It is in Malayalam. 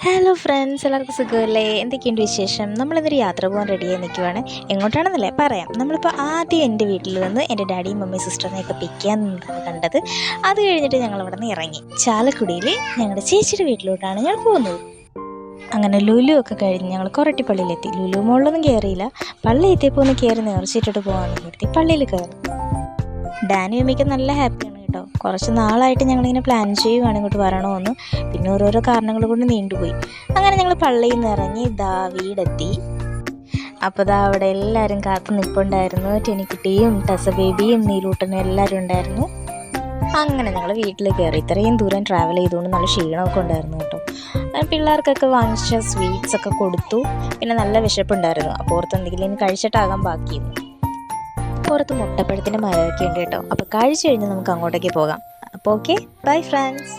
ഹലോ ഫ്രണ്ട്സ്, എല്ലാവർക്കും സുഖമല്ലേ? എന്തൊക്കെയുണ്ട് വിശേഷം? നമ്മളിന്നൊരു യാത്ര പോകാൻ റെഡിയായി നിൽക്കുവാണ്. എങ്ങോട്ടാണെന്നല്ലേ പറയാം. നമ്മളിപ്പോൾ ആദ്യം എൻ്റെ വീട്ടിൽ നിന്ന് എൻ്റെ ഡാഡിയും മമ്മിയും സിസ്റ്ററിനെയൊക്കെ പിക്ക് ചെയ്യാൻ കണ്ടത്. അത് കഴിഞ്ഞിട്ട് ഞങ്ങൾ അവിടെ നിന്ന് ഇറങ്ങി ചാലക്കുടിയിൽ ഞങ്ങളുടെ ചേച്ചിയുടെ വീട്ടിലോട്ടാണ് ഞങ്ങൾ പോകുന്നത്. അങ്ങനെ ലുലു ഒക്കെ കഴിഞ്ഞ് ഞങ്ങൾ കൊരട്ടിപ്പള്ളിയിലെത്തി. ലുലു മോളിലൊന്നും കയറിയില്ല. പള്ളി എത്തിയപ്പോൾ ഒന്ന് കയറി നേർച്ചിട്ടിട്ട് പോകാമെന്ന് കരുതി പള്ളിയിൽ കയറി. ഡാനി മമ്മിക്ക് നല്ല ഹാപ്പിയാണ് കേട്ടോ. കുറച്ച് നാളായിട്ട് ഞങ്ങളിങ്ങനെ പ്ലാൻ ചെയ്യുവാണ് ഇങ്ങോട്ട് വരണമെന്ന്. പിന്നെ ഓരോരോ കാരണങ്ങൾ കൊണ്ട് നീണ്ടുപോയി. അങ്ങനെ ഞങ്ങൾ പള്ളിയിൽ നിന്ന് ഇറങ്ങി വീടെത്തി. അപ്പോൾ അവിടെ എല്ലാവരും കാത്തു നിൽപ്പുണ്ടായിരുന്നു. ടെനിക്കുട്ടിയും ടെസ ബേബിയും നീലൂട്ടനും എല്ലാവരും ഉണ്ടായിരുന്നു. അങ്ങനെ ഞങ്ങൾ വീട്ടിൽ കയറി. ഇത്രയും ദൂരം ട്രാവൽ ചെയ്തുകൊണ്ട് നല്ല ക്ഷീണമൊക്കെ ഉണ്ടായിരുന്നു കേട്ടോ. പിള്ളേർക്കൊക്കെ വാങ്ങിച്ച സ്വീറ്റ്സൊക്കെ കൊടുത്തു. പിന്നെ നല്ല വിശപ്പുണ്ടായിരുന്നു. അപ്പോൾ ഓർത്ത് എന്തെങ്കിലും കഴിച്ചിട്ടാകാൻ ബാക്കിയിരുന്നു. പുറത്ത് മുട്ടപ്പഴത്തിൻ്റെ മരമൊക്കെ ഉണ്ട് കേട്ടോ. അപ്പോൾ കഴിച്ചു കഴിഞ്ഞ് നമുക്ക് അങ്ങോട്ടേക്ക് പോകാം. അപ്പോൾ ഓക്കെ, ബൈ ഫ്രണ്ട്സ്.